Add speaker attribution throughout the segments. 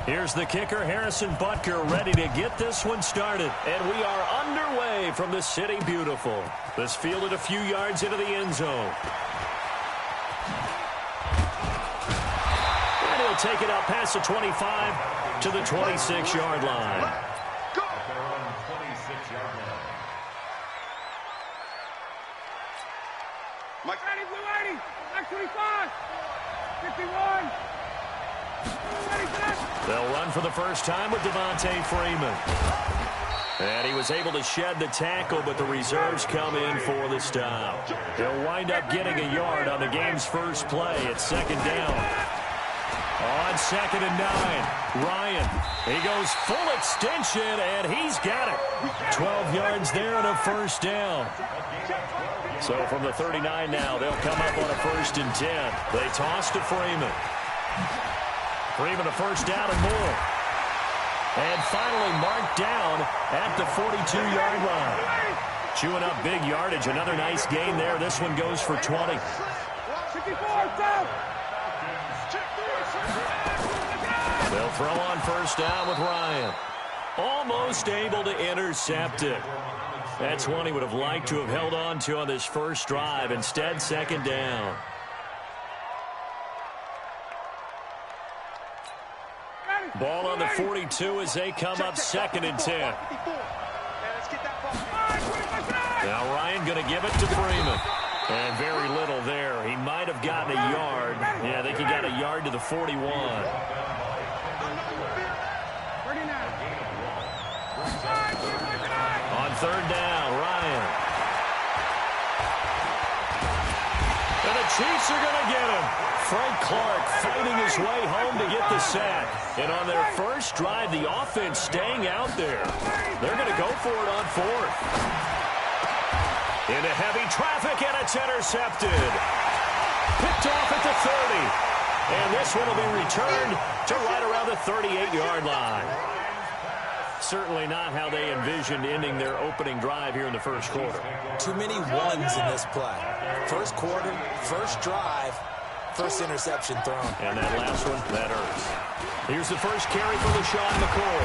Speaker 1: Here's the kicker, Harrison Butker, ready to get this one started. And we are underway from the City Beautiful. This fielded a few yards into the end zone. And he'll take it out past the 25 to the 26-yard line.
Speaker 2: Mike. 80, 25, 51.
Speaker 1: They'll run for the first time with Devontae Freeman. And he was able to shed the tackle, but the reserves come in for the stop. He'll wind up getting a yard on the game's first play at second down. On 2nd and 9, Ryan. He goes full extension, and he's got it. 12 yards there and a first down. So from the 39 now, they'll come up on a 1st and 10. They toss to Freeman. Freeman a first down and more. And finally marked down at the 42-yard line. Chewing up big yardage. Another nice gain there. This one goes for 20. They'll throw on first down with Ryan. Almost able to intercept it. That's one he would have liked to have held on to on this first drive. Instead, second down. Ball on the 42 as they come up 2nd and 10. Now Ryan going to give it to Freeman. And very little there. He might have gotten a yard. Yeah, I think he got a yard to the 41. On 3rd down, Ryan. And the Chiefs are going to get him. Frank Clark fighting his way home to get the sack. And on their first drive, the offense staying out there. They're going to go for it on 4th. Into heavy traffic, and it's intercepted. Picked off at the 30. And this one will be returned to right around the 38-yard line. Certainly not how they envisioned ending their opening drive here in the first quarter.
Speaker 3: Too many ones in this play. First quarter, first drive, first interception thrown.
Speaker 1: And that last one, that hurts. Here's the first carry for LaShawn McCoy.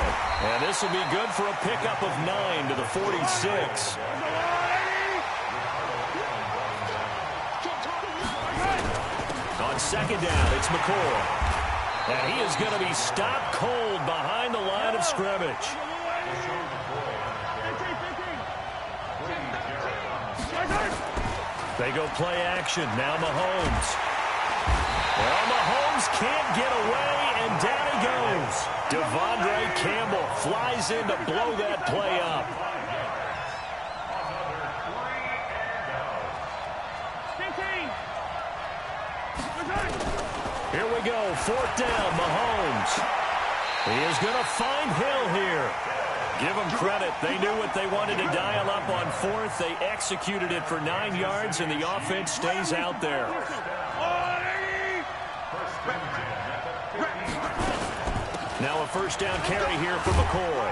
Speaker 1: And this will be good for a pickup of 9 to the 46. On 2nd down, it's McCoy. And he is going to be stopped cold behind the line of scrimmage. They go play action. Now Mahomes. Well, Mahomes can't get away, and down he goes. Devondre Campbell flies in to blow that play up. Here we go, 4th down, Mahomes. He is going to find Hill here. Give them credit. They knew what they wanted to dial up on 4th. They executed it for 9 yards, and the offense stays out there. Now a first down carry here for McCoy.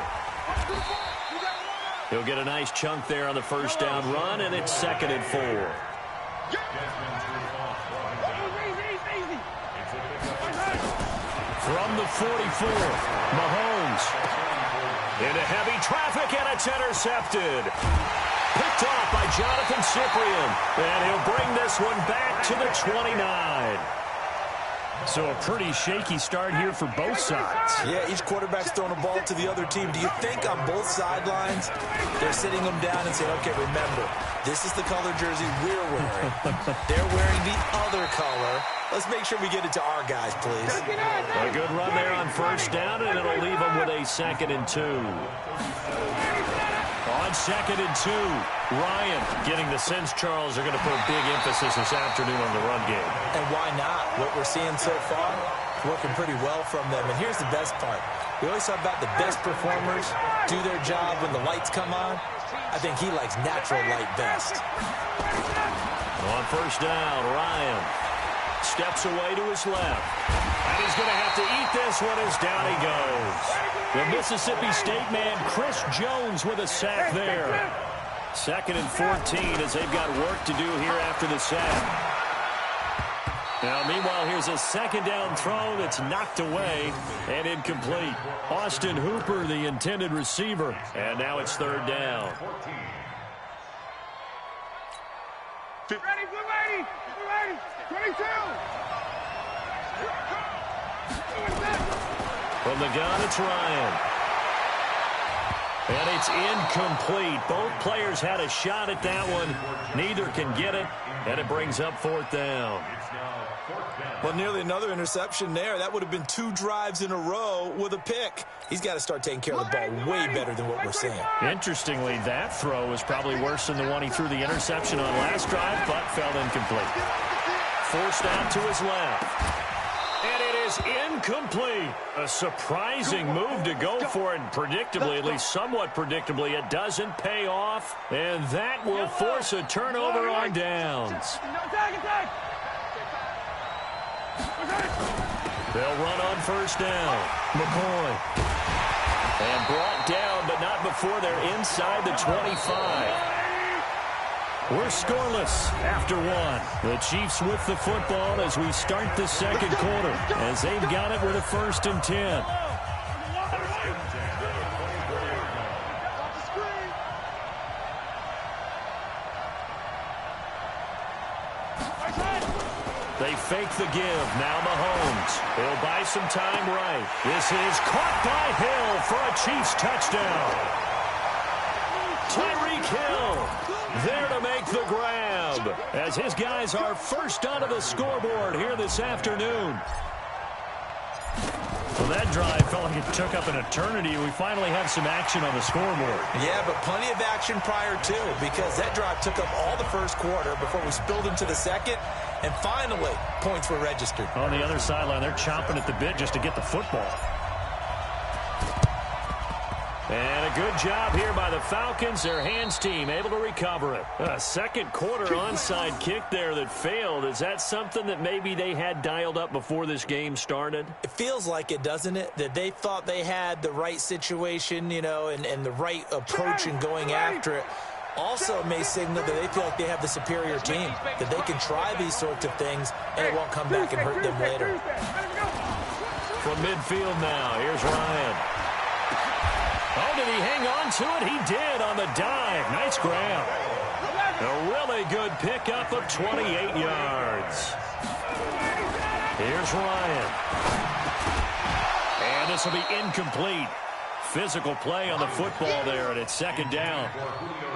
Speaker 1: He'll get a nice chunk there on the first down run, and it's 2nd and 4. From the 44, Mahomes. Into heavy traffic, and it's intercepted. Picked off by Jonathan Cyprien. And he'll bring this one back to the 29. So a pretty shaky start here for both sides.
Speaker 3: Yeah, each quarterback's throwing a ball to the other team. Do you think on both sidelines they're sitting them down and saying, okay, remember, this is the color jersey we're wearing. They're wearing the other color. Let's make sure we get it to our guys, please.
Speaker 1: A good run there on first down, and it'll leave them with a 2nd and 2. On 2nd and 2, Ryan getting the sense Charles are going to put a big emphasis this afternoon on the run game.
Speaker 3: And why not? What we're seeing so far, working pretty well from them. And here's the best part. We always talk about the best performers do their job when the lights come on. I think he likes natural light best.
Speaker 1: On first down, Ryan steps away to his left. And he's going to have to eat this one as down he goes. The Mississippi State man, Chris Jones, with a sack there. 2nd and 14 as they've got work to do here after the sack. Now, meanwhile, here's a second down throw that's knocked away and incomplete. Austin Hooper, the intended receiver. And now it's third down.
Speaker 2: Ready, blue 80, 22.
Speaker 1: From the gun, it's Ryan. And it's incomplete. Both players had a shot at that one. Neither can get it, and it brings up fourth down.
Speaker 3: Well, nearly another interception there. That would have been 2 drives in a row with a pick. He's got to start taking care of the ball way better than what we're seeing.
Speaker 1: Interestingly, that throw was probably worse than the one he threw the interception on last drive, but fell incomplete. Forced out to his left. And it is incomplete. A surprising move to go for it. Predictably, at least somewhat predictably, it doesn't pay off. And that will force a turnover on downs. They'll run on first down. McCoy. And brought down, but not before they're inside the 25. We're scoreless after one. The Chiefs with the football as we start the second quarter, as they've got it with a 1st and 10. They fake the give. Now Mahomes. He'll buy some time right. This is caught by Hill for a Chiefs touchdown. Tyreek Hill there to make the grab as his guys are first onto the scoreboard here this afternoon. Well, that drive felt like it took up an eternity. We finally have some action on the scoreboard.
Speaker 3: Yeah, but plenty of action prior to, because that drive took up all the first quarter before we spilled into the second, and finally, points were registered.
Speaker 1: On the other sideline, they're chomping at the bit just to get the football. And a good job here by the Falcons. Their hands team able to recover it. A second quarter onside kick there that failed. Is that something that maybe they had dialed up before this game started?
Speaker 3: It feels like it, doesn't it? That they thought they had the right situation, you know, and the right approach in going after it. Also may signal that they feel like they have the superior team, that they can try these sorts of things and it won't come back and hurt them later.
Speaker 1: From midfield now, here's Ryan. Oh, did he hang on to it? He did on the dive. Nice grab. A really good pickup of 28 yards. Here's Ryan. And this will be incomplete. Physical play on the football there, and it's second down.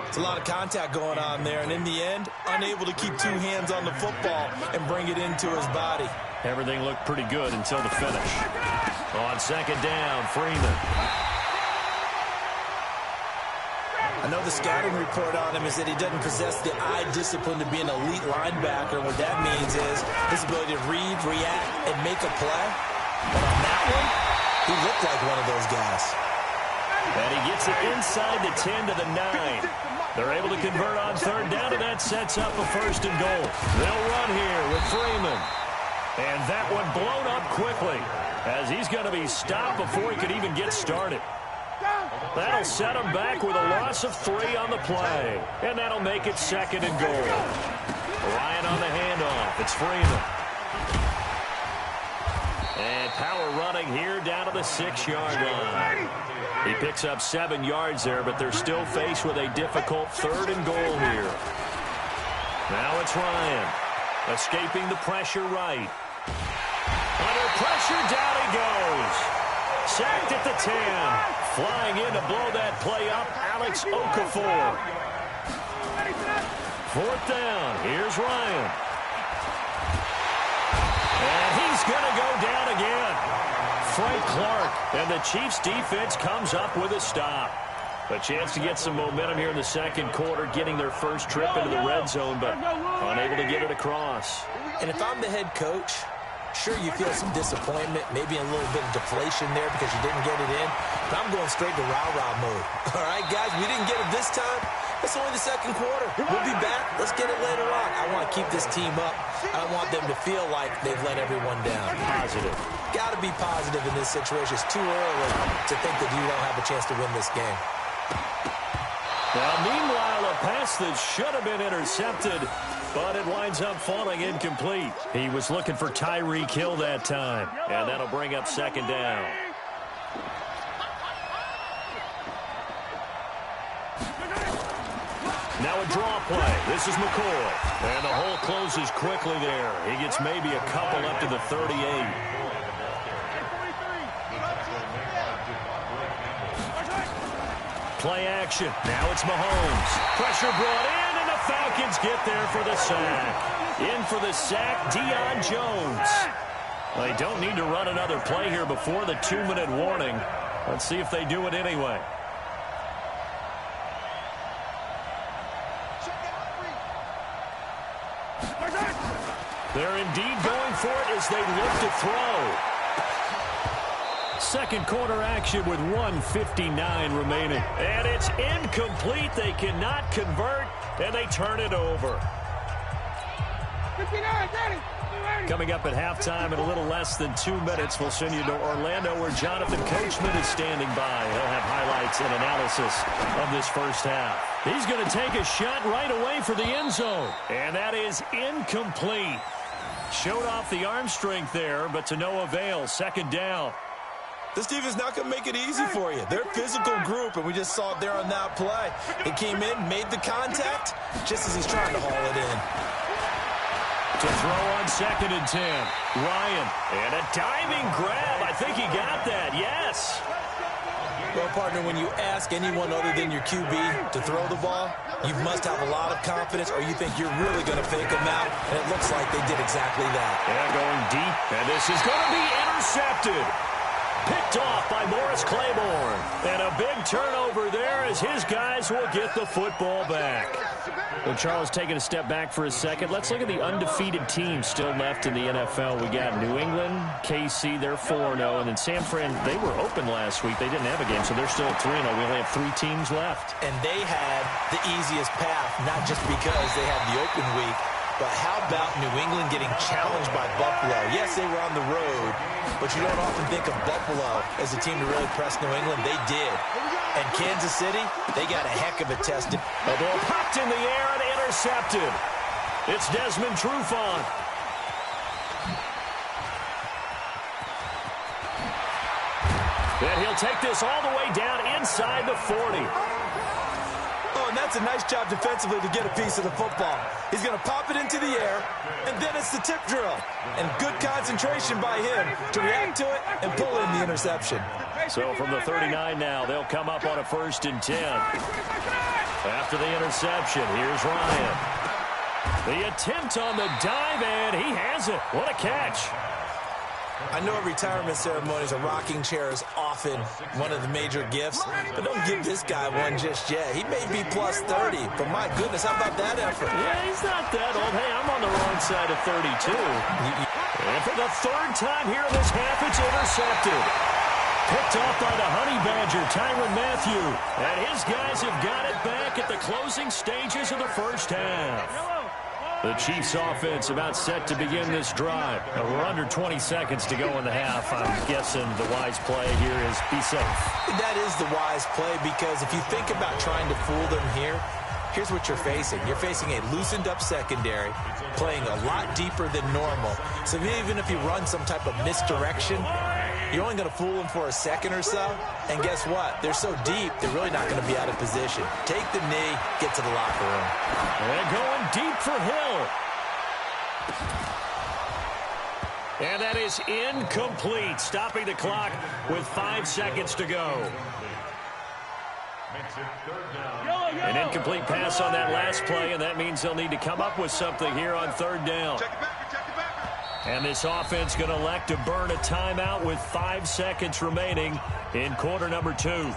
Speaker 3: It's a lot of contact going on there, and in the end, unable to keep 2 hands on the football and bring it into his body.
Speaker 1: Everything looked pretty good until the finish. On second down, Freeman.
Speaker 3: I know the scouting report on him is that he doesn't possess the eye discipline to be an elite linebacker. What that means is his ability to read, react, and make a play. But on that one, he looked like one of those guys.
Speaker 1: And he gets it inside the 10 to the 9. They're able to convert on third down, and that sets up a 1st and goal. They'll run here with Freeman. And that one blown up quickly as he's going to be stopped before he could even get started. That'll set him back with a loss of 3 on the play. And that'll make it 2nd and goal. Ryan on the handoff. It's Freeman. And power running here down to the 6-yard line. He picks up 7 yards there, but they're still faced with a difficult 3rd and goal here. Now it's Ryan. Escaping the pressure right. Under pressure, down he goes. Sacked at the 10. Flying in to blow that play up, Alex Okafor. 4th down. Here's Ryan. And he's going to go down again. Frank Clark. And the Chiefs defense comes up with a stop. A chance to get some momentum here in the second quarter, getting their first trip into the red zone, but unable to get it across.
Speaker 3: And if I'm the head coach, sure, you feel some disappointment, maybe a little bit of deflation there because you didn't get it in. But I'm going straight to rah-rah mode. All right, guys, we didn't get it this time. It's only the second quarter. We'll be back. Let's get it later on. I want to keep this team up. I want them to feel like they've let everyone down.
Speaker 1: Positive.
Speaker 3: Got to be positive in this situation. It's too early to think that you don't have a chance to win this game.
Speaker 1: Now, meanwhile, a pass that should have been intercepted, but it winds up falling incomplete. He was looking for Tyreek Hill that time, and that'll bring up second down. Now a draw play. This is McCoy. And the hole closes quickly there. He gets maybe a couple up to the 38. Play action. Now it's Mahomes. Pressure brought in, and the Falcons get there for the sack. In for the sack, Deion Jones. They don't need to run another play here before the 2-minute warning. Let's see if they do it anyway. They're indeed going for it as they look to throw. Second quarter action with 1:59 remaining. And it's incomplete. They cannot convert, and they turn it over.
Speaker 2: 59, got it.
Speaker 1: Coming up at halftime in a little less than 2 minutes, we'll send you to Orlando where Jonathan Coachman is standing by. He'll have highlights and analysis of this first half. He's going to take a shot right away for the end zone. And that is incomplete. Showed off the arm strength there, but to no avail. Second down.
Speaker 3: This team is not going to make it easy for you. They're a physical group, and we just saw it there on that play. They came in, made the contact, just as he's trying to haul it in.
Speaker 1: To throw on 2nd and 10. Ryan. And a diving grab. I think he got that. Yes.
Speaker 3: Well, partner, when you ask anyone other than your QB to throw the ball, you must have a lot of confidence or you think you're really going to fake them out, and it looks like they did exactly that.
Speaker 1: And going deep, and this is going to be intercepted. Picked off by Morris Claiborne. And a big turnover there as his guys will get the football back. Well, Charles, taking a step back for a second. Let's look at the undefeated teams still left in the NFL. We got New England, KC, they're 4-0. And then San Fran, they were open last week. They didn't have a game, so they're still at 3-0. We only have 3 teams left.
Speaker 3: And they had the easiest path, not just because they had the open week, but how about New England getting challenged by Buffalo? Yes, they were on the road, but you don't often think of Buffalo as a team to really press New England. They did. And Kansas City, they got a heck of a test.
Speaker 1: The ball popped in the air and intercepted. It's Desmond Trufant. And he'll take this all the way down inside the 40.
Speaker 3: Oh, and that's a nice job defensively to get a piece of the football. He's going to pop it into the air, and then it's the tip drill. And good concentration by him to react to it and pull in the interception.
Speaker 1: So from the 39 now, they'll come up on a 1st and 10. After the interception, here's Ryan. The attempt on the dive, and he has it. What a catch.
Speaker 3: I know at retirement ceremonies, a rocking chair is often one of the major gifts, but don't give this guy one just yet. He may be plus 30, but my goodness, how about that effort?
Speaker 1: Yeah, he's not that old. Hey, I'm on the wrong side of 32. And for the 3rd time here in this half, it's intercepted. Picked off by the Honey Badger, Tyrann Mathieu. And his guys have got it back at the closing stages of the first half. The Chiefs offense about set to begin this drive. We're under 20 seconds to go in the half. I'm guessing the wise play here is be safe.
Speaker 3: That is the wise play because if you think about trying to fool them here, here's what you're facing. You're facing a loosened up secondary, playing a lot deeper than normal. So even if you run some type of misdirection, you're only going to fool them for a second or so. And guess what? They're so deep, they're really not going to be out of position. Take the knee, get to the locker room.
Speaker 1: And going deep for Hill. And that is incomplete, stopping the clock with 5 seconds to go. An incomplete pass on that last play, and that means they'll need to come up with something here on 3rd down. And this offense going to elect to burn a timeout with 5 seconds remaining in quarter number 2.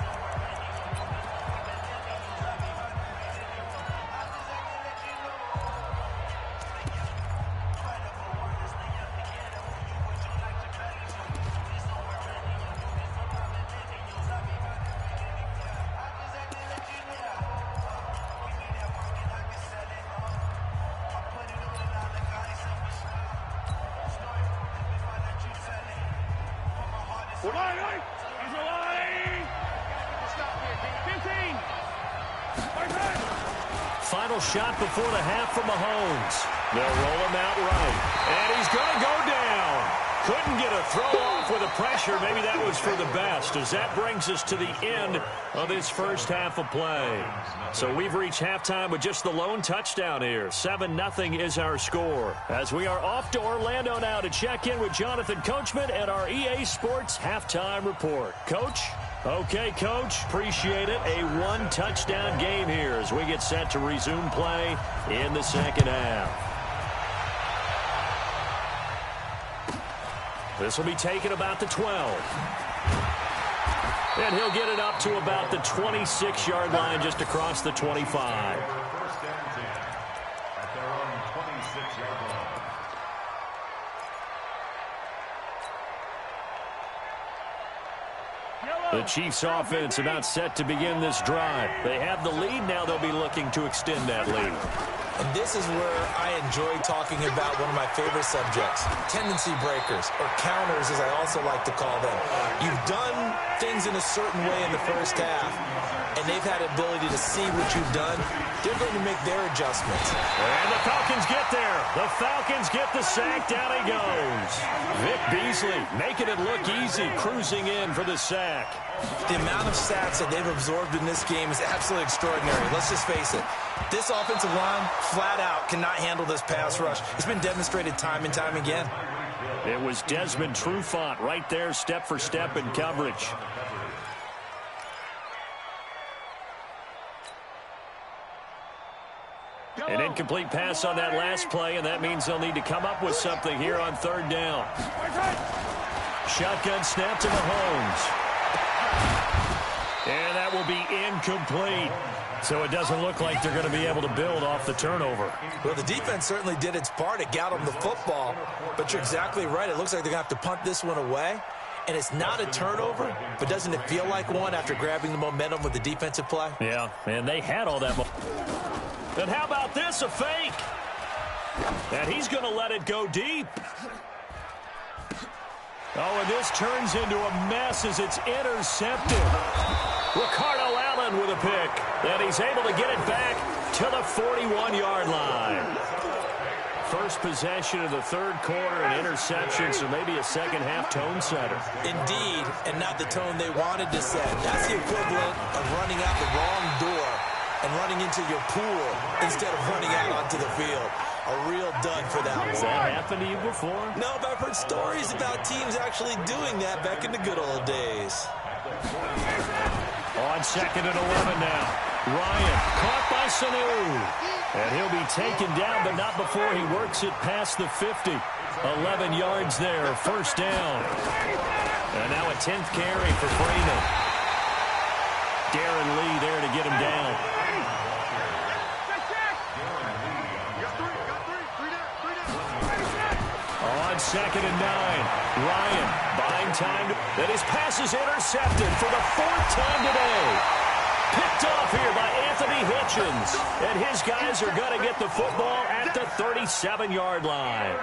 Speaker 1: Final shot before the half from Mahomes. They'll roll him out right. And he's going to go down. Couldn't get a throw off with the pressure. Maybe that was for the best, as that brings us to the end of this first half of play. So we've reached halftime with just the lone touchdown here. 7-0 is our score. As we are off to Orlando now to check in with Jonathan Coachman and our EA Sports halftime report. Coach? Okay, Coach. Appreciate it. A one-touchdown game here as we get set to resume play in the second half. This will be taken about the 12. And he'll get it up to about the 26-yard line just across the 25.
Speaker 4: First down 10 at their own 26-yard line.
Speaker 1: The Chiefs offense about set to begin this drive. They have the lead. Now they'll be looking to extend that lead.
Speaker 3: And this is where I enjoy talking about one of my favorite subjects, tendency breakers, or counters as I also like to call them. You've done things in a certain way in the first half, and they've had the ability to see what you've done. They're going to make their adjustments.
Speaker 1: And the Falcons get there. The Falcons get the sack. Down he goes. Vic Beasley making it look easy, cruising in for the sack.
Speaker 3: The amount of sacks that they've absorbed in this game is absolutely extraordinary. Let's just face it. This offensive line, flat out, cannot handle this pass rush. It's been demonstrated time and time again.
Speaker 1: It was Desmond Trufant right there, step for step in coverage. An incomplete pass on that last play, and that means they'll need to come up with something here on third down. Shotgun snap to Mahomes. And that will be incomplete. So it doesn't look like they're going to be able to build off the turnover.
Speaker 3: Well, the defense certainly did its part. It got them the football. But you're exactly right. It looks like they're going to have to punt this one away. And it's not a turnover, but doesn't it feel like one after grabbing the momentum with the defensive play?
Speaker 1: Yeah, and they had all that momentum. And how about this, a fake? And he's going to let it go deep. Oh, and this turns into a mess as it's intercepted. Ricardo Allen with a pick. And he's able to get it back to the 41-yard line. First possession of the third quarter, an interception, so maybe a second-half tone setter.
Speaker 3: Indeed, and not the tone they wanted to set. That's the equivalent of running out the wrong door and running into your pool instead of running out onto the field. A real dud for that one.
Speaker 1: Has that happened to you before?
Speaker 3: No, but I've heard stories about teams actually doing that back in the good old days.
Speaker 1: On 2nd and 11 now. Ryan caught by Sanu. And he'll be taken down, but not before he works it past the 50. 11 yards there, first down. And now a 10th carry for Freeman. Darren Lee there to get him down. On 2nd and 9, Ryan buying time. And his pass is intercepted for the 4th time today. Picked off here by Anthony Hitchens. And his guys are going to get the football at the 37-yard line.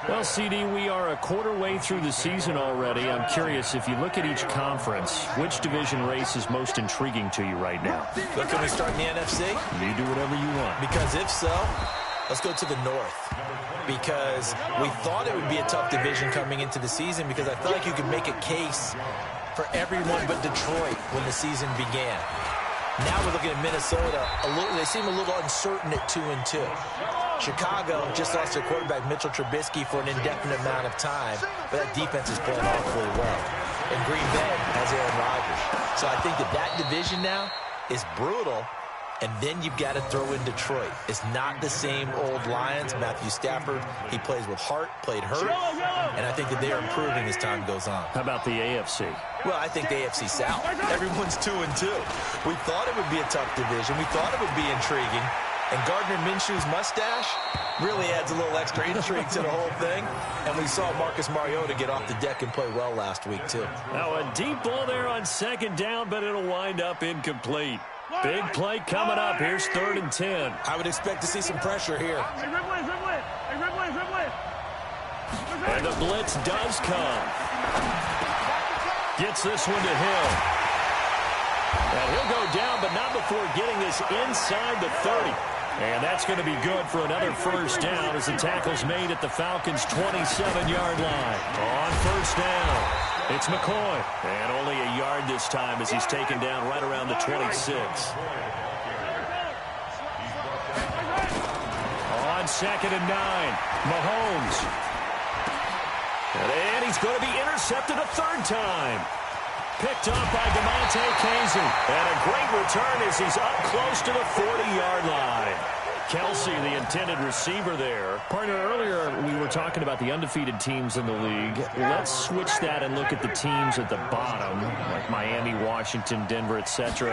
Speaker 1: Well, CD, we are a quarter way through the season already. I'm curious, if you look at each conference, which division race is most intriguing to you right now?
Speaker 3: But can we start in the NFC?
Speaker 1: You do whatever you want.
Speaker 3: Because if so, let's go to the North. Because we thought it would be a tough division coming into the season because I felt like you could make a case for everyone but Detroit when the season began. Now we're looking at Minnesota. They seem a little uncertain at 2-2. Chicago just lost their quarterback, Mitchell Trubisky, for an indefinite amount of time, but that defense is playing awfully well. And Green Bay has Aaron Rodgers. So I think that division now is brutal, and then you've got to throw in Detroit. It's not the same old Lions. Matthew Stafford, he plays with heart, played hurt, and I think that they are improving as time goes on.
Speaker 1: How about the AFC?
Speaker 3: Well, I think the AFC South. Everyone's 2-2. We thought it would be a tough division. We thought it would be intriguing. And Gardner Minshew's mustache really adds a little extra intrigue to the whole thing. And we saw Marcus Mariota get off the deck and play well last week, too.
Speaker 1: Now a deep ball there on 2nd down, but it'll wind up incomplete. Big play coming up. Here's 3rd and 10.
Speaker 3: I would expect to see some pressure here.
Speaker 1: And the blitz does come. Gets this one to Hill. And he'll go down, but not before getting this inside the 30. And that's going to be good for another first down as the tackle's made at the Falcons' 27-yard line. On first down, it's McCoy. And only a yard this time as he's taken down right around the 26. On 2nd and 9, Mahomes. And he's going to be intercepted a third time. Picked up by DeMonte Casey. And a great return as he's up close to the 40-yard line. Kelsey, the intended receiver there.
Speaker 5: Partner, earlier we were talking about the undefeated teams in the league. Let's switch that and look at the teams at the bottom, like Miami, Washington, Denver, etc.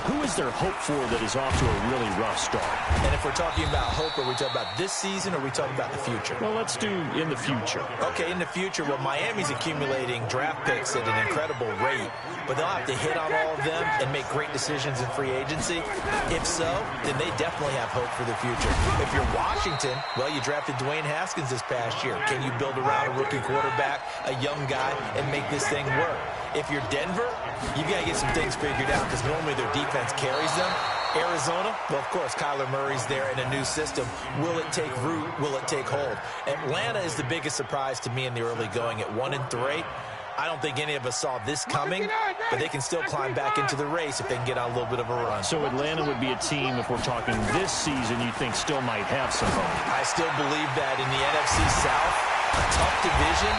Speaker 5: Who is there hope for that is off to a really rough start?
Speaker 3: And if we're talking about hope, are we talking about this season or are we talking about the future?
Speaker 5: Well, let's do in the future.
Speaker 3: Okay, in the future, well, Miami's accumulating draft picks at an incredible rate, but they'll have to hit on all of them and make great decisions in free agency. If so, then they definitely have hope for the future. If you're Washington, well, you drafted Dwayne Haskins this past year. Can you build around a rookie quarterback, a young guy, and make this thing work? If you're Denver, you've got to get some things figured out because normally their defense carries them. Arizona, well, of course, Kyler Murray's there in a new system. Will it take root? Will it take hold? Atlanta is the biggest surprise to me in the early going at 1-3. I don't think any of us saw this coming, but they can still climb back into the race if they can get on a little bit of a run.
Speaker 5: So Atlanta would be a team, if we're talking this season, you think still might have some hope?
Speaker 3: I still believe that in the NFC South, a tough division,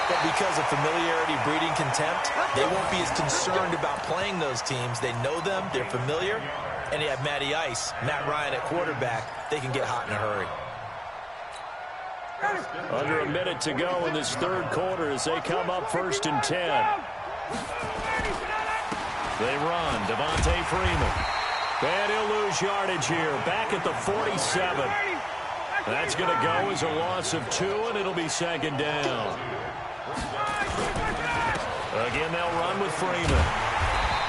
Speaker 3: but because of familiarity breeding contempt, they won't be as concerned about playing those teams. They know them, they're familiar, and they have Matty Ice, Matt Ryan at quarterback. They can get hot in a hurry.
Speaker 1: Under a minute to go in this third quarter as they come up 1st and 10. They run. Devontae Freeman. And he'll lose yardage here. Back at the 47. That's going to go as a loss of 2, and it'll be 2nd down. Again, they'll run with Freeman.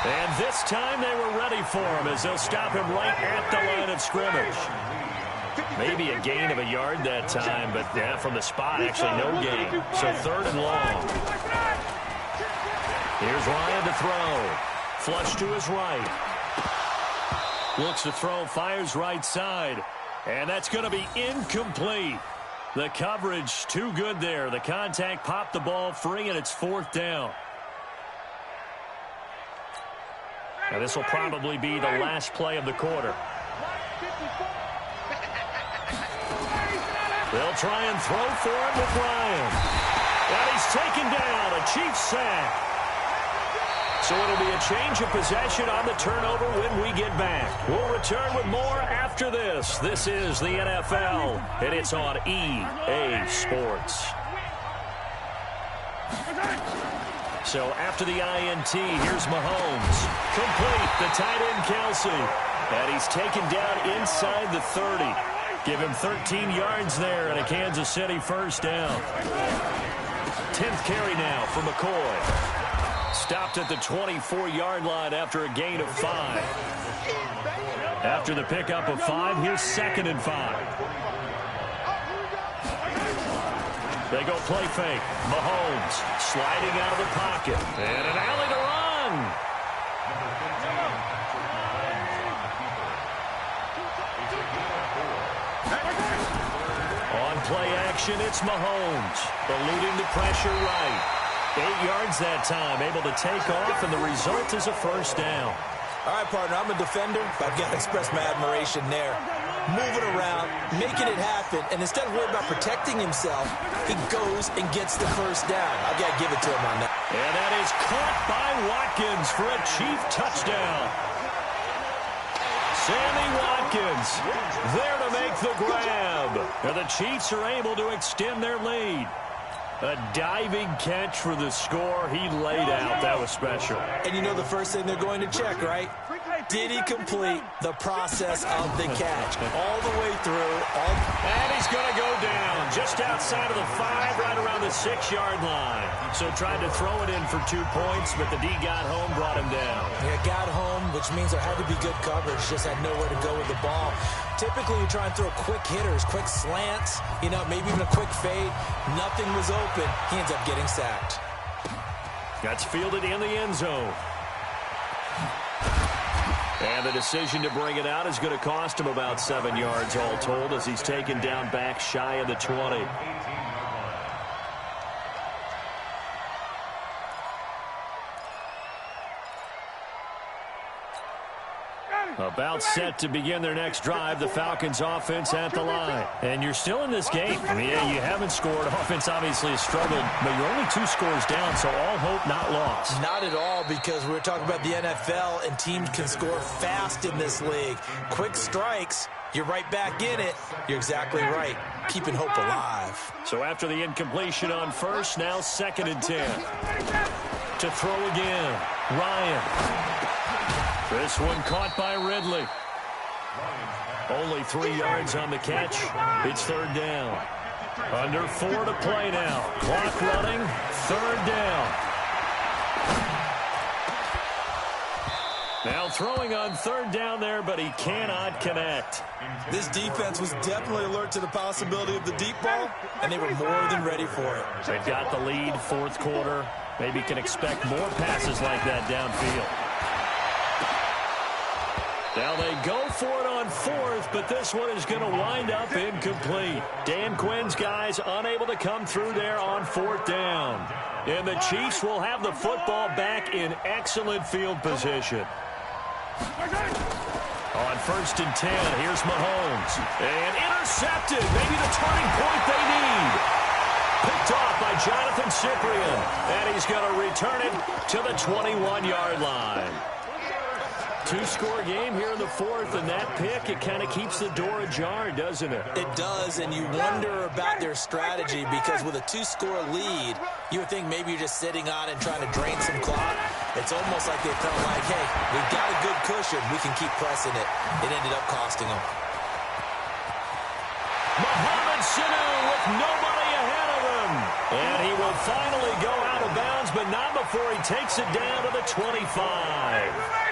Speaker 1: And this time they were ready for him as they'll stop him right at the line of scrimmage. Maybe a gain of a yard that time, but yeah, from the spot, actually no gain. So 3rd and long. Here's Ryan to throw. Flush to his right. Looks to throw, fires right side. And that's going to be incomplete. The coverage too good there. The contact popped the ball free, and it's 4th down. Now this will probably be the last play of the quarter. They'll try and throw for it with Ryan. And he's taken down. A Chiefs sack. So it'll be a change of possession on the turnover when we get back. We'll return with more after this. This is the NFL, and it's on EA Sports. So after the INT, here's Mahomes. Complete, the tight end Kelsey. And he's taken down inside the 30. Give him 13 yards there and a Kansas City first down. 10th carry now for McCoy. Stopped at the 24-yard line after a gain of 5. After the pickup of 5, here's 2nd and 5. They go play fake. Mahomes sliding out of the pocket. And an alley to run. On play action, it's Mahomes. Eluding the pressure right. 8 yards that time, able to take off, and the result is a first down.
Speaker 3: All right, partner, I'm a defender, but I've got to express my admiration there. Moving around, making it happen, and instead of worrying about protecting himself, he goes and gets the first down. I've got to give it to him on that.
Speaker 1: And that is caught by Watkins for a Chief touchdown. Sammy Watkins there to make the grab. And the Chiefs are able to extend their lead. A diving catch for the score. He laid out. That was special.
Speaker 3: And you know the first thing they're going to check, right? Did he complete the process of the catch? All the way through.
Speaker 1: And he's going to go down just outside of the 5, right around the 6-yard line. So tried to throw it in for 2 points, but the D got home, brought him down.
Speaker 3: Yeah, got home, which means there had to be good coverage. Just had nowhere to go with the ball. Typically, you try and throw quick hitters, quick slants, you know, maybe even a quick fade. Nothing was open. He ends up getting sacked.
Speaker 1: That's fielded in the end zone. And the decision to bring it out is going to cost him about 7 yards all told as he's taken down back shy of the 20. About set to begin their next drive, the Falcons offense at the line. And you're still in this game. I mean, yeah, you haven't scored. Offense obviously has struggled, but you're only 2 scores down, so all hope not lost.
Speaker 3: Not at all, because we're talking about the NFL, and teams can score fast in this league. Quick strikes, you're right back in it. You're exactly right. Keeping hope alive.
Speaker 1: So after the incompletion on first, now 2nd and 10. To throw again, Ryan. This one caught by Ridley. Only 3 yards on the catch. It's 3rd down. Under 4 to play now. Clock running. 3rd down. Now throwing on 3rd down there, but he cannot connect.
Speaker 3: This defense was definitely alert to the possibility of the deep ball, and they were more than ready for it.
Speaker 1: They've got the lead, 4th quarter. Maybe can expect more passes like that downfield. Now they go for it on 4th, but this one is going to wind up incomplete. Dan Quinn's guys unable to come through there on 4th down. And the Chiefs will have the football back in excellent field position. On 1st and 10, here's Mahomes. And intercepted, maybe the turning point they need. Picked off by Jonathan Cyprien. And he's going to return it to the 21-yard line. 2-score game here in the 4th, and that pick, it kind of keeps the door ajar, doesn't it?
Speaker 3: It does, and you wonder about their strategy, because with a 2-score lead, you would think maybe you're just sitting on it and trying to drain some clock. It's almost like they felt like, hey, we've got a good cushion. We can keep pressing it. It ended up costing them.
Speaker 1: Mohamed Sanu with nobody ahead of him. And he will finally go out of bounds, but not before he takes it down to the 25.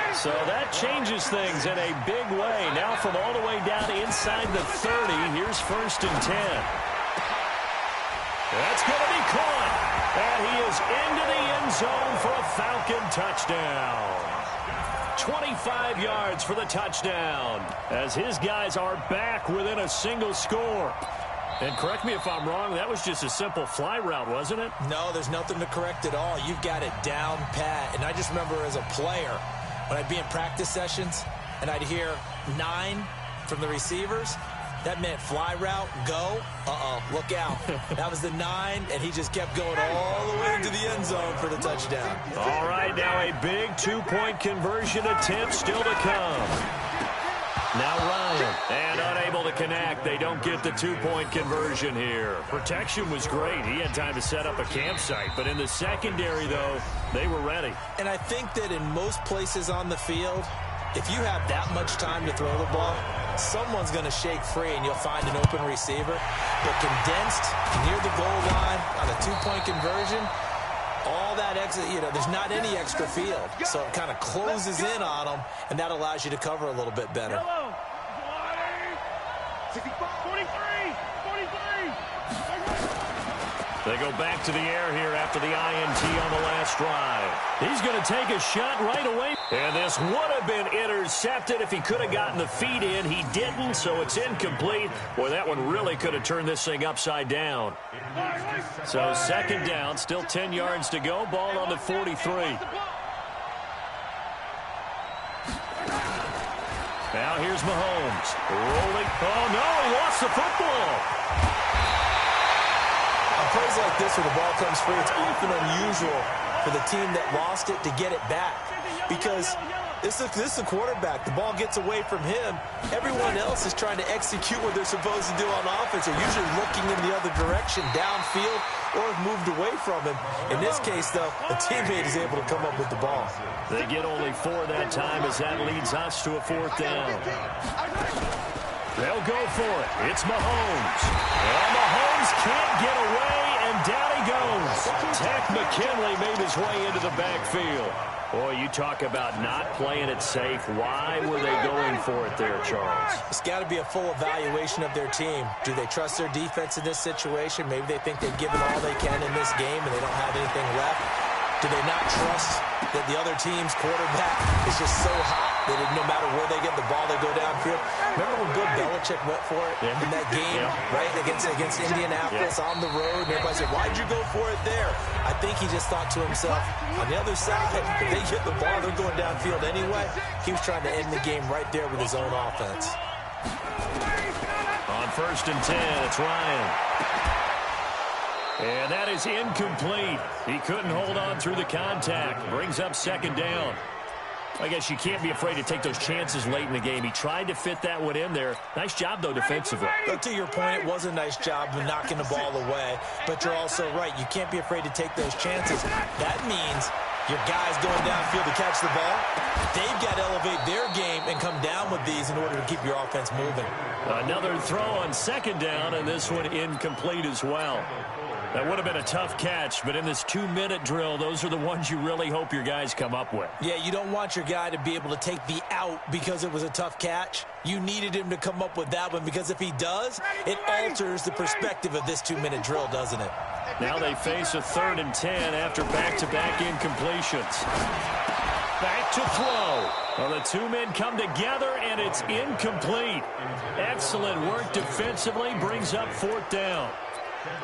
Speaker 1: So that changes things in a big way. Now from all the way down inside the 30, here's 1st and 10. That's going to be caught. And he is into the end zone for a Falcon touchdown. 25 yards for the touchdown, as his guys are back within a single score. And correct me if I'm wrong, that was just a simple fly route, wasn't it?
Speaker 3: No, there's nothing to correct at all. You've got it down pat. And I just remember as a player, when I'd be in practice sessions and I'd hear 9 from the receivers, that meant fly route, go, look out. That was the 9, and he just kept going all the way into the end zone for the touchdown.
Speaker 1: All right, now a big 2-point conversion attempt still to come. Now Ryan, and unable to connect. They don't get the 2-point conversion here. Protection was great. He had time to set up a campsite, but in the secondary, though, they were ready.
Speaker 3: And I think that in most places on the field, if you have that much time to throw the ball, someone's going to shake free and you'll find an open receiver. But condensed near the goal line on a 2-point conversion, all that extra, there's not any extra field. So it kind of closes in on them, and that allows you to cover a little bit better.
Speaker 2: 43.
Speaker 1: They go back to the air here after the INT on the last drive. He's going to take a shot right away. And this would have been intercepted if he could have gotten the feet in. He didn't, so it's incomplete. Boy, that one really could have turned this thing upside down. So 2nd down, still 10 yards to go. Ball on the 43. Now here's Mahomes. Rolling. Oh, no, he lost the football.
Speaker 3: On plays like this where the ball comes free, it's often unusual for the team that lost it to get it back, because this is a quarterback. The ball gets away from him. Everyone else is trying to execute what they're supposed to do on offense. They're usually looking in the other direction, downfield, or have moved away from him. In this case, though, a teammate is able to come up with the ball.
Speaker 1: They get only 4 that time as that leads us to a 4th down. They'll go for it. It's Mahomes. And Mahomes can't get away, and down he goes. Takk McKinley made his way into the backfield. Boy, you talk about not playing it safe. Why were they going for it there, Charles?
Speaker 3: It's got to be a full evaluation of their team. Do they trust their defense in this situation? Maybe they think they've given all they can in this game and they don't have anything left. Do they not trust that the other team's quarterback is just so hot that no matter where they get the ball, they go downfield? Remember when Bill Belichick went for it in that game, right, against Indianapolis on the road? And everybody said, why'd you go for it there? I think he just thought to himself, on the other side, if they get the ball, they're going downfield anyway. He was trying to end the game right there with his own offense.
Speaker 5: On 1st and 10, it's Ryan. And that is incomplete. He couldn't hold on through the contact. Brings up 2nd down. I guess you can't be afraid to take those chances late in the game. He tried to fit that one in there. Nice job, though, defensively.
Speaker 3: But to your point, it was a nice job of knocking the ball away. But you're also right. You can't be afraid to take those chances. That means your guys going downfield to catch the ball, they've got to elevate their game and come down with these in order to keep your offense moving.
Speaker 5: Another throw on 2nd down, and this one incomplete as well. That would have been a tough catch, but in this 2-minute drill, those are the ones you really hope your guys come up with.
Speaker 3: Yeah, you don't want your guy to be able to take the out because it was a tough catch. You needed him to come up with that one because if he does, it alters the perspective of this 2-minute drill, doesn't it?
Speaker 5: Now they face a 3rd and 10 after back-to-back incompletions. Back to throw. Well, the two men come together, and it's incomplete. Excellent work defensively, brings up 4th down.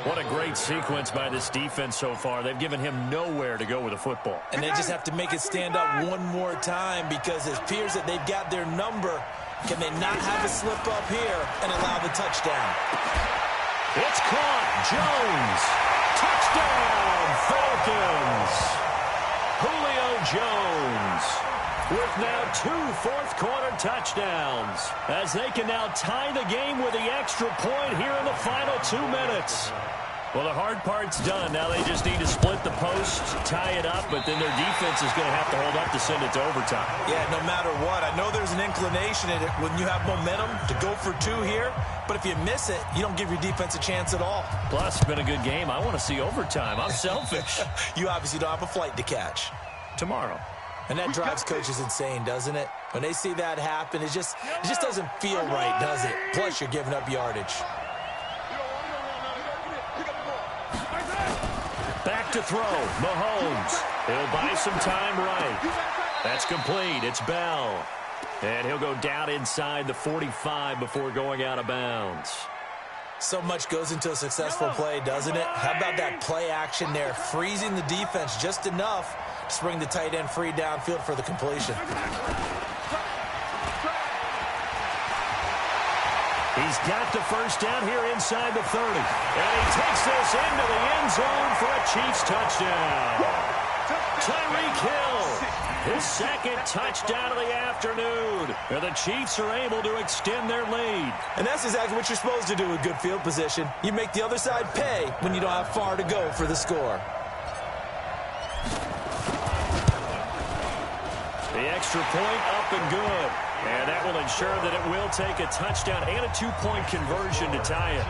Speaker 5: What a great sequence by this defense so far. They've given him nowhere to go with the football.
Speaker 3: And they just have to make it stand up one more time because it appears that they've got their number. Can they not have a slip up here and allow the touchdown?
Speaker 5: It's caught. Jones. Touchdown, Falcons. Julio Jones with now 2 fourth-quarter touchdowns as they can now tie the game with the extra point here in the final 2 minutes. Well, the hard part's done. Now they just need to split the post, tie it up, but then their defense is going to have to hold up to send it to overtime.
Speaker 3: Yeah, no matter what. I know there's an inclination in it when you have momentum to go for 2 here, but if you miss it, you don't give your defense a chance at all.
Speaker 5: Plus, it's been a good game. I want to see overtime. I'm selfish.
Speaker 3: You obviously don't have a flight to catch.
Speaker 5: Tomorrow.
Speaker 3: And that drives coaches insane, doesn't it? When they see that happen, it just doesn't feel right, does it? Plus, you're giving up yardage.
Speaker 5: Back to throw. Mahomes. He'll buy some time right. That's complete. It's Bell. And he'll go down inside the 45 before going out of bounds.
Speaker 3: So much goes into a successful play, doesn't it? How about that play action there? Freezing the defense just enough to bring the tight end free downfield for the completion.
Speaker 5: He's got the first down here inside the 30. And he takes this into the end zone for a Chiefs touchdown. Tyreek Hill, his 2nd touchdown of the afternoon. And the Chiefs are able to extend their lead.
Speaker 3: And that's exactly what you're supposed to do with good field position. You make the other side pay when you don't have far to go for the score.
Speaker 5: The extra point up and good. And that will ensure that it will take a touchdown and a 2-point conversion to tie it.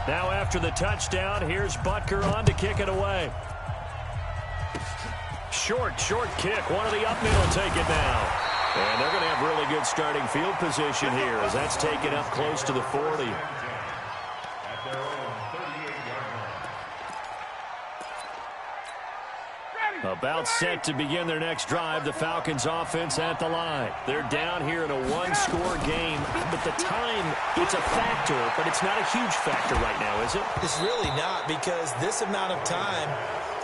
Speaker 5: Now after the touchdown, here's Butker on to kick it away. Short kick. One of the up middle take it now. And they're going to have really good starting field position here as that's taken up close to the 40. About set to begin their next drive, the Falcons offense at the line. They're down here in a 1-score game, but the time, it's a factor, but it's not a huge factor right now, is it?
Speaker 3: It's really not, because this amount of time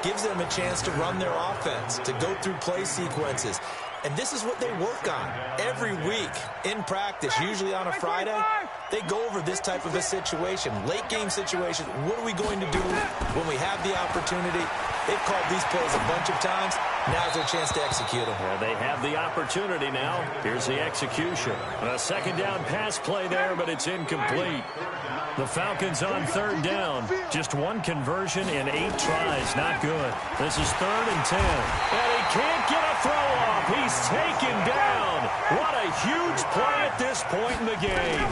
Speaker 3: gives them a chance to run their offense, to go through play sequences. And this is what they work on every week in practice, usually on a Friday. They go over this type of a situation, late game situation. What are we going to do when we have the opportunity? They've called these plays a bunch of times. Now's their chance to execute them.
Speaker 5: Well, they have the opportunity now. Here's the execution. A 2nd down pass play there, but it's incomplete. The Falcons on 3rd down. Just 1 conversion in 8 tries. Not good. This is 3rd and 10. And he can't get a throw off. He's taken down. What a huge play at this point in the game.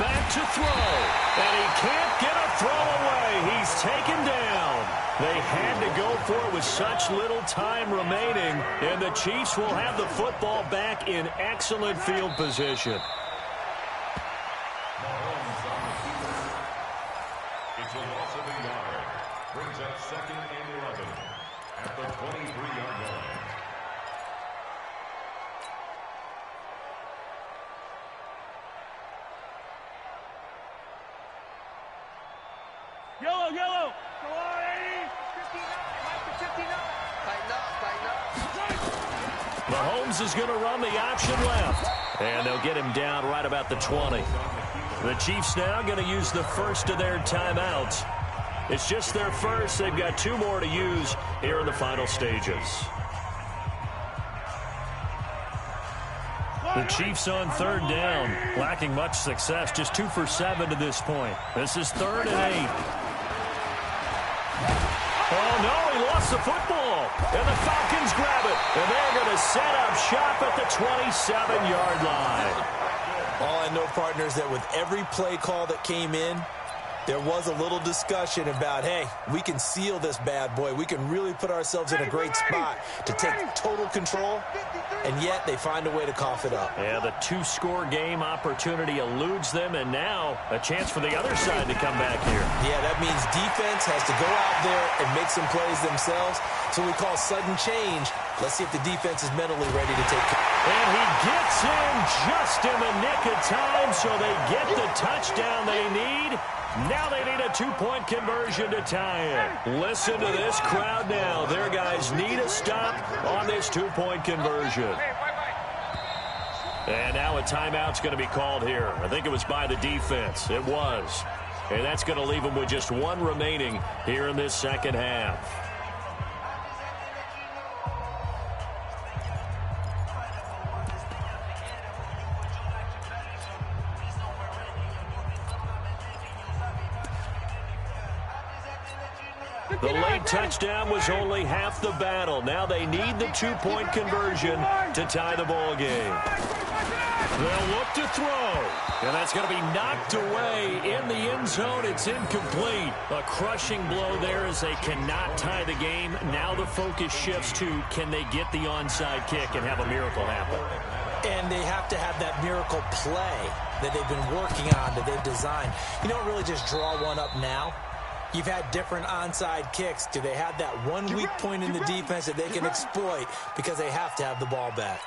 Speaker 5: Back to throw. And he can't get a throw away. He's taken down. They had to go for it with such little time remaining. And the Chiefs will have the football back in excellent field position.
Speaker 4: of a yard. Brings up 2nd and 11 at the 23-yard line.
Speaker 2: Yellow, yellow. Go on, 80. 59. Mike to 59. Tighten up, tighten up.
Speaker 5: Mahomes is going to run the option left. And they'll get him down right about the 20. The Chiefs now going to use the first of their timeouts. It's just their first. They've got 2 more to use here in the final stages. The Chiefs on 3rd down, lacking much success, just 2 for 7 to this point. This is 3rd and 8. Oh, no, he lost the football. And the Falcons grab it. And they're going to set up shop at the 27-yard line.
Speaker 3: All I know, partners, that with every play call that came in, there was a little discussion about, hey, we can seal this bad boy. We can really put ourselves in a great spot to take total control, and yet they find a way to cough it up.
Speaker 5: Yeah, the 2-score game opportunity eludes them, and now a chance for the other side to come back here.
Speaker 3: Yeah, that means defense has to go out there and make some plays themselves. So we call sudden change. Let's see if the defense is mentally ready to take care.
Speaker 5: And he gets in just in the nick of time, so they get the touchdown they need. Now they need a 2-point conversion to tie it. Listen to this crowd now. Their guys need a stop on this 2-point conversion. And now a timeout's going to be called here. I think it was by the defense. It was. And that's going to leave them with just 1 remaining here in this second half. The late touchdown was only half the battle. Now they need the 2-point conversion to tie the ball game. They'll look to throw. And that's going to be knocked away in the end zone. It's incomplete. A crushing blow there as they cannot tie the game. Now the focus shifts to, can they get the onside kick and have a miracle happen?
Speaker 3: And they have to have that miracle play that they've been working on, that they've designed. You don't really just draw one up now. You've had different onside kicks. Do they have that one weak point in the defense that they can exploit because they have to have the ball back?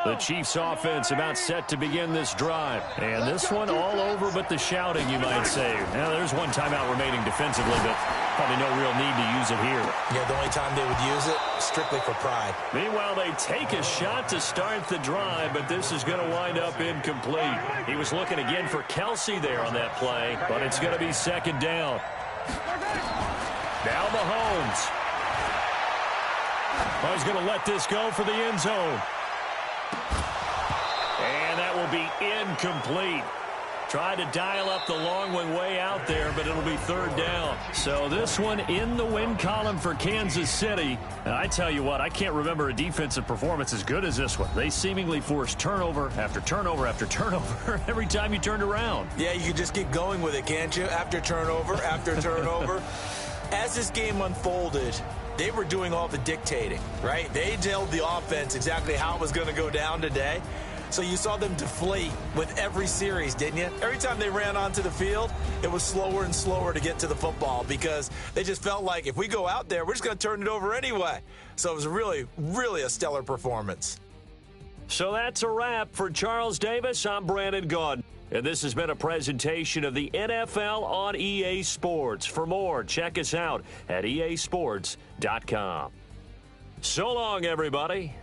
Speaker 5: The Chiefs offense about set to begin this drive. And this one all over but the shouting, you might say. Now there's 1 timeout remaining defensively, but probably no real need to use it here.
Speaker 3: Yeah, the only time they would use it, strictly for pride.
Speaker 5: Meanwhile, they take a shot to start the drive, but this is going to wind up incomplete. He was looking again for Kelsey there on that play, but it's going to be 2nd down. Now Mahomes. Oh, he's going to let this go for the end zone. And that will be incomplete. Tried to dial up the long one way out there, but it'll be 3rd down. So this one in the win column for Kansas City. And I tell you what, I can't remember a defensive performance as good as this one. They seemingly forced turnover after turnover after turnover every time you turned around.
Speaker 3: Yeah, you can just keep going with it, can't you? After turnover, after turnover. As this game unfolded, they were doing all the dictating, right? They told the offense exactly how it was going to go down today. So you saw them deflate with every series, didn't you? Every time they ran onto the field, it was slower and slower to get to the football because they just felt like if we go out there, we're just going to turn it over anyway. So it was really, really a stellar performance.
Speaker 5: So that's a wrap for Charles Davis. I'm Brandon Gaudin. And this has been a presentation of the NFL on EA Sports. For more, check us out at easports.com. So long, everybody.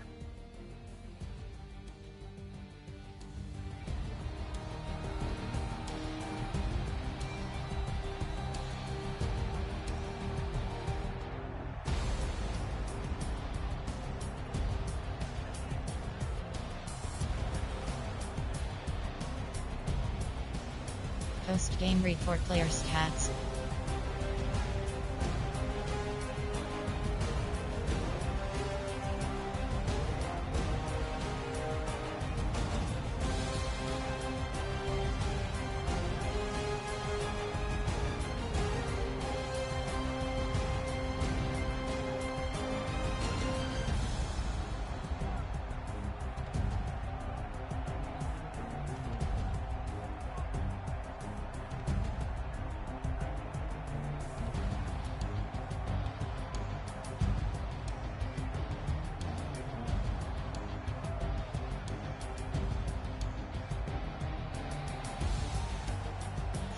Speaker 6: Post-game report player stats.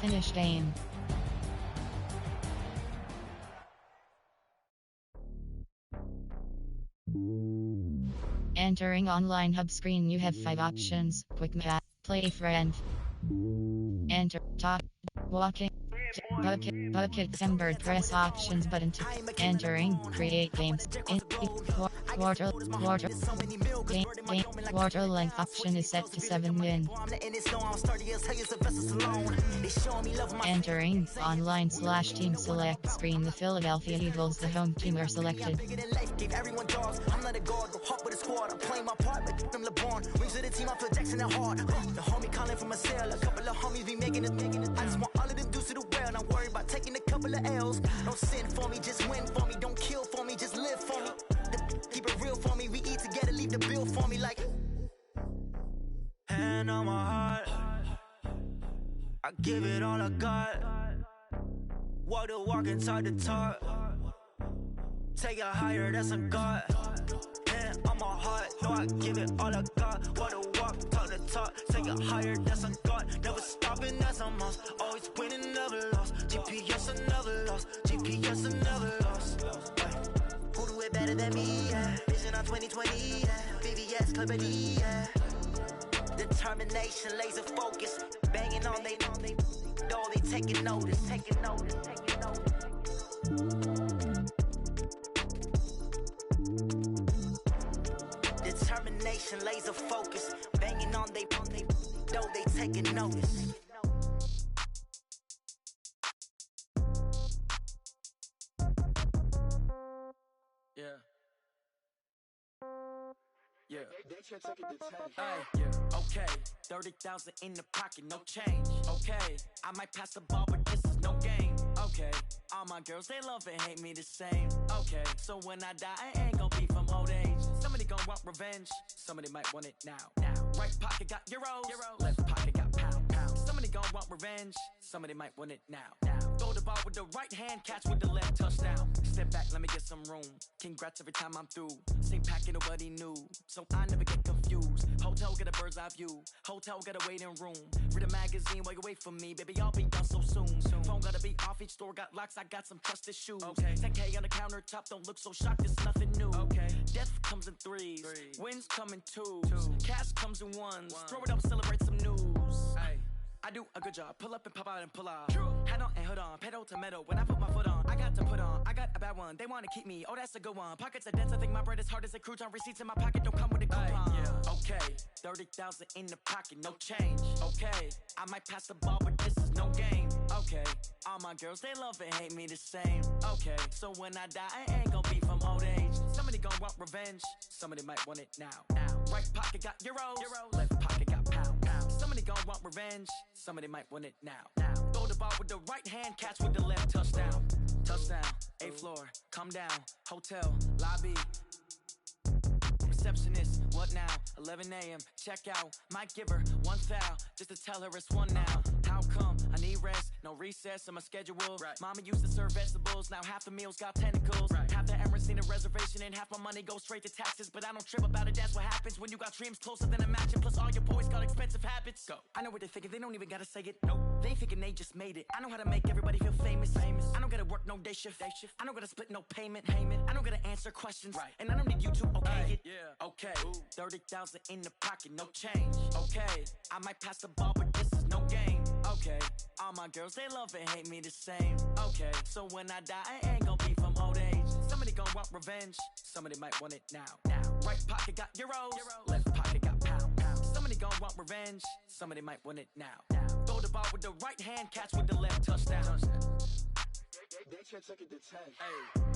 Speaker 6: Finish game. Entering online hub screen, you have 5 options. Quick map, play friend, enter, talk, walking, bucket, timber, press options button to entering, create games, quarter length option is set to 7 min. Entering, online / team select screen, the Philadelphia Eagles, the home team, are selected.
Speaker 7: I'm not a guard, go hop with a squad. I'm playing my part, but them LeBron. Wings of the team, I feel Jackson at heart. The homie calling from a cell. A couple of homies be making it. I just want all of them dudes to the well. Not worried about taking a couple of L's. Don't sin for me, just win for me. Don't kill for me, just live for me. Keep it real for me. We eat together, leave the bill for me like. Hand on my heart, I give it all I got. Walk the walk and talk the talk. Take it higher, that's a God. Hand on my heart, no, I give it all I got. Walk the walk, talk the talk. Take it higher, that's a God. Never stopping, that's a must. Always winning, never lost. GPS, I never lost. GPS, I never lost. Who do it better than me? Yeah. Vision on 2020, yeah. VVS, Clarity, yeah. Determination, laser focus. Banging on they door, they taking notice. Determination, laser focus. Banging on they door, they taking notice. Yeah. Yeah. Yeah. Okay. 30,000 in the pocket, no change. Okay. I might pass the ball, but this is no game. Okay. All my girls, they love and hate me the same. Okay. So when I die, I ain't gonna be from old age. Somebody gonna want revenge. Somebody might want it now. Right pocket got euros. Left pocket got pound. Somebody gonna want revenge. Somebody might want it now. Throw the ball with the right hand, catch with the left, touchdown. Step back, let me get some room. Congrats every time I'm through. Same packet, nobody knew, so I never get confused. Hotel get a bird's eye view. Hotel get a waiting room. Read a magazine while you wait for me, baby. I'll be done so soon. Phone gotta be off. Each store got locks. I got some trusted shoes. Okay. 10K on the countertop. Don't look so shocked. It's nothing new. Okay. Death comes in threes. Wins come in twos. Cash comes in ones. Throw it up, celebrate some news. Ay. I do a good job. Pull up and pop out and pull out. Head on and hood on. Pedal to metal. When I put my foot on, I got to put on. I got a bad one. They want to keep me. Oh, that's a good one. Pockets are dense. I think my bread is hard as a crouton. Receipts in my pocket don't come with a coupon. Yeah. Okay. 30,000 in the pocket. No change. Okay. I might pass the ball, but this is no game. Okay. All my girls, they love and hate me the same. Okay. So when I die, I ain't gonna be from old age. Somebody gonna want revenge. Somebody might want it now. Right pocket got euros. Left pocket got pound. Somebody gon' want revenge. Somebody might want it now. Throw the ball with the right hand, catch with the left, touchdown. Touchdown, 8th floor, come down. Hotel, lobby. Receptionist, what now? 11 a.m., check out. Might give her one foul, just to tell her it's one now. How come? I need rest, no recess in my schedule. Right. Mama used to serve vegetables, now half the meals got tentacles. Right. Half the Emirates need a reservation and half my money goes straight to taxes. But I don't trip about it, that's what happens when you got dreams closer than a match. And plus all your boys got expensive habits. Go. I know what they're thinking, they don't even gotta say it. Nope. They ain't thinking they just made it. I know how to make everybody feel famous. I don't gotta work no day shift. I don't gotta split no payment. I don't gotta answer questions. Right. And I don't need you to okay it. Yeah. Okay. 30,000 in the pocket, no change. Okay. I might pass the ball, but this is no game. Okay. All my girls, they love and hate me the same. Okay. So when I die, I ain't gonna be from old age. Somebody gon' want revenge. Somebody might want it now. Right pocket got euros. Left pocket got pound. Somebody gon' want revenge. Somebody might want it now. Throw the ball with the right hand, catch with the left, touchdown. They can't take it to 10. Hey.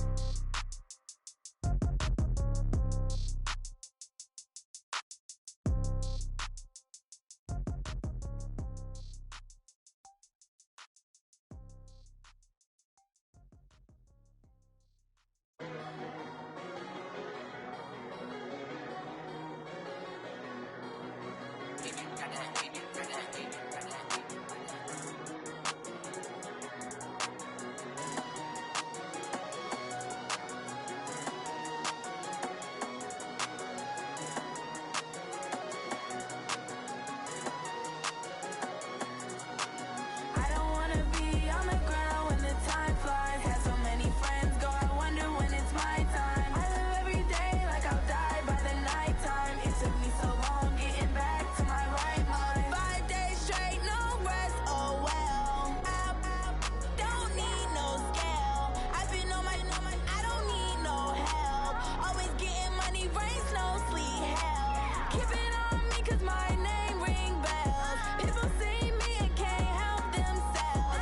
Speaker 8: rain, snow, sleet, hell. Keep it on me 'cause my name ring bells. People see me and can't help themselves.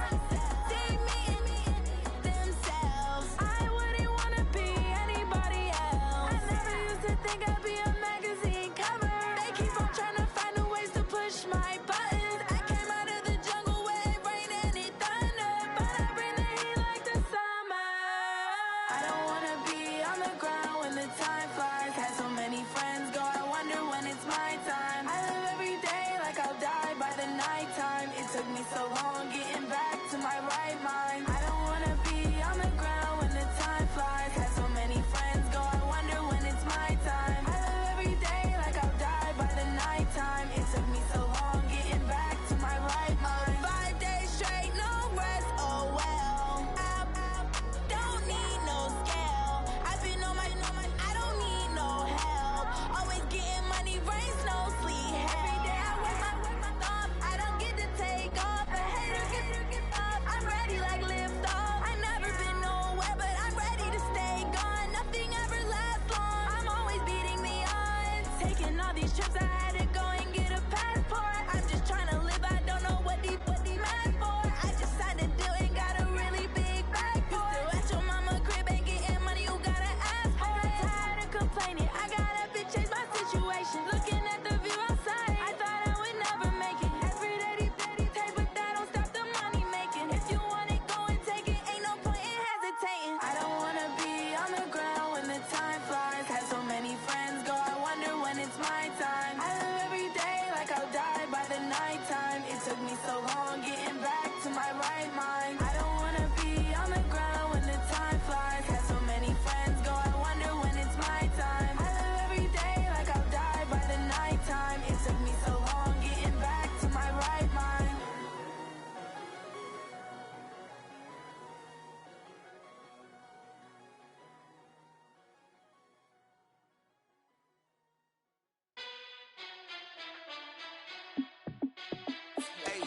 Speaker 8: See me and themselves. I wouldn't wanna be anybody else. I never used to think I'd be a magazine cover. They keep on trying to find new ways to push my buttons. I came out of the jungle where it rained and it thundered, but I bring the heat like the summer. I don't wanna be on the ground when the time flies. Had so many friends go, I wonder when it's my time. I live every day like I'll die by the nighttime. It took me so long getting back to my right mind. I don't wanna be on the ground when the time flies. Had so many friends go, I wonder when it's my time. I live every day like I'll die by the nighttime. It took me so long getting back to my right mind. 5 days straight, no rest, oh well. I don't need no scale. I've been on my, I don't need no help. Always getting money, rain, snow, sleet, hell. Every day I work my thumb, I don't get to take off. A hater get up, I'm ready like lift off. I never been nowhere, but I'm ready to stay gone. Nothing ever lasts long, I'm always beating the odds. Taking all these trips, I had to go and get a passport. I'm just trying to live, I don't know what the mad for. I just signed a deal and got a really big bag for it. Still at your mama crib, ain't getting money, you gotta ask for it. I got tired of complaining, I got up and changed my situation. Looking at the view outside, I thought I would never make it. Every day they take, but that don't stop the money making. If you want it, go and take it, ain't no point in hesitating. I don't wanna be on the ground when the time flies. Had so many friends go, I wonder when it's my time. I live every day like I'll die by the nighttime. It took me so long getting back to my right mind. I don't wanna be on the ground when the time flies. Had so many friends go, I wonder when it's my time. I live every day like I'll die by the nighttime. It took me so long getting back to my right mind.
Speaker 9: Hey,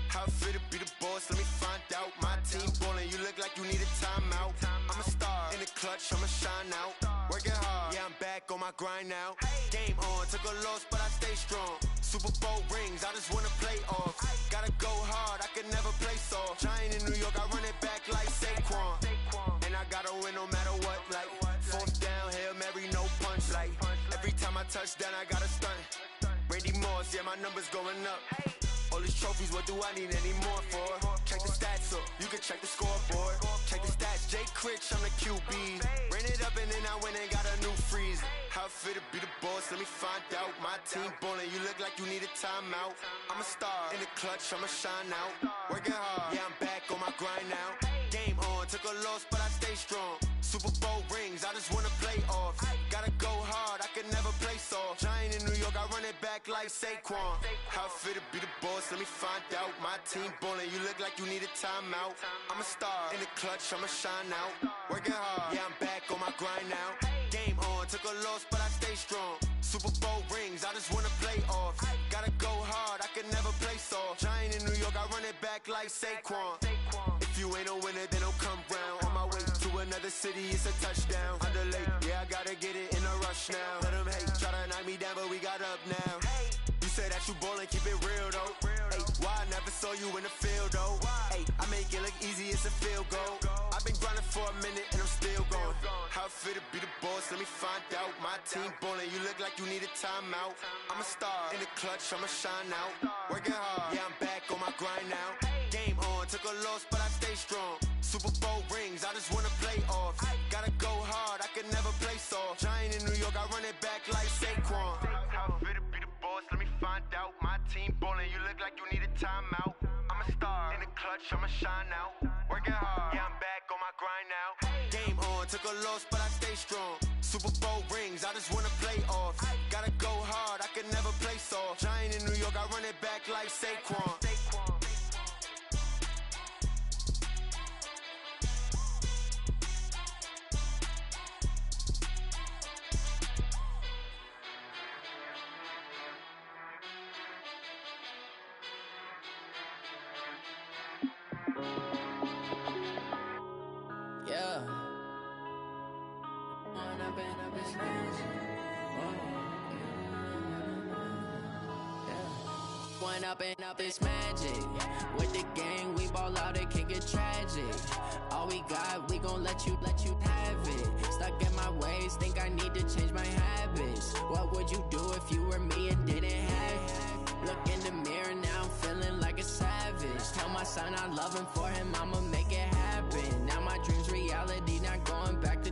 Speaker 9: how it feel to be the boss? Let me find out. My team ballin', you look like you need a timeout. I'm a star in the clutch, I'ma shine out. Working hard, yeah, I'm back on my grind now. Game on, took a loss, but I stay strong. Super Bowl rings, I just wanna play off. Gotta go hard, I can never play soft. Giant in New York, I run it back like Saquon. And I gotta win no matter what, like fourth down, Hail Mary, no punch. Like every time I touch down, I gotta stunt. Randy Moss, yeah, my numbers going up. All these trophies, what do I need any more for? Check the stats up, you can check the scoreboard. Check the stats, Jake Critch, I'm the QB. Ran it up and then I went and got a new freeze. How it feel to be the boss, let me find out. My team ballin', you look like you need a timeout. I'm a star in the clutch, I'ma shine out. Working hard, yeah, I'm back on my grind now. Game on, took a loss, but I stay strong. Super Bowl rings, I just wanna play off. Gotta go hard, I can never play soft. Giant in New York, I run it back like Saquon. How it feel to be the boss, let me find out. My team ballin', you look like you need a timeout. I'm a star in the clutch, I'ma shine out. Working hard, yeah, I'm back on my grind now. Game on, took a loss, but I stay strong. Super Bowl rings, I just wanna play off. Gotta go hard, I can never play soft. Giant in New York, I run it back like Saquon. If you ain't a winner, then don't come round. On my way to another city, it's a touchdown. Under late, yeah, I gotta get it in a rush now. Let them hate, try to knock me down, but we got up now. You say that you ballin', keep it real though. Hey, why I never saw you in the field though? Hey, I make it look easy, it's a field goal. I've been grinding for a minute and I'm still going. How it feel to be the boss, let me find out. My team ballin', you look like you need a timeout. I'm a star in the clutch, I'ma shine out. Working hard, yeah, I'm back on my grind now. Game on, took a loss, but I stay strong. Super Bowl rings, I just wanna play off. Gotta go hard, I can never play soft. Giant in New York, I run it back like Saquon. How it feel to be the boss, let me find out. My team ballin', you look like you need a timeout. I'm a star in the clutch, I'ma shine out. Working hard, yeah, I'm back on my grind now. Game on, took a loss, but I stay strong. Super Bowl rings, I just wanna play off. Gotta go hard, I can never play soft. Giant in New York, I run it back like Saquon.
Speaker 7: One up and up is magic. With the gang, we ball out, it can get tragic. All we got, we gon' let you have it. Stuck in my ways, think I need to change my habits. What would you do if you were me and didn't have it? Look in the mirror, now I'm feeling like a savage. Tell my son I love him, for him I'ma make it happen. Now my dream's reality, not going back to.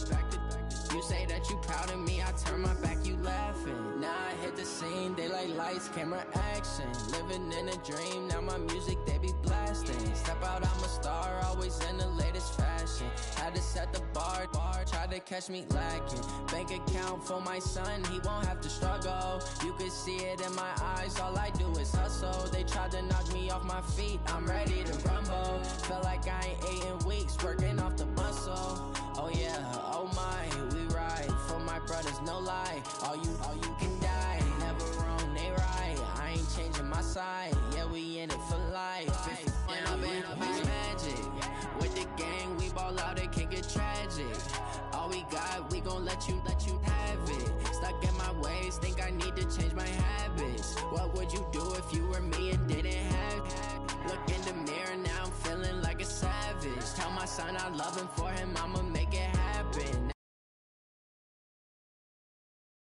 Speaker 7: You say that you proud of me, I turn my back, you laughing. Now I hit the scene, they like lights, camera, action. Living in a dream, now my music, they be blasting. Step out, I'm a star, always in the latest fashion. Had to set the bar, tried to catch me lacking. Bank account for my son, he won't have to struggle. You can see it in my eyes, all I do is hustle. They tried to knock me off my feet, I'm ready to rumble. Felt like I ain't ate in weeks, working off the muscle. Oh yeah, oh my, we ride for my brothers, no lie. All you can die, never wrong, they right. I ain't changing my side, yeah, we in it for life. And I've been magic. With the gang, we ball out, it can get tragic. All we got, we gon' let you have it. Stuck in my ways, think I need to change my habits. What would you do if you were me and didn't have it? Look in the mirror, now I'm feeling like a savage. Tell my son I love him, for him I'ma make it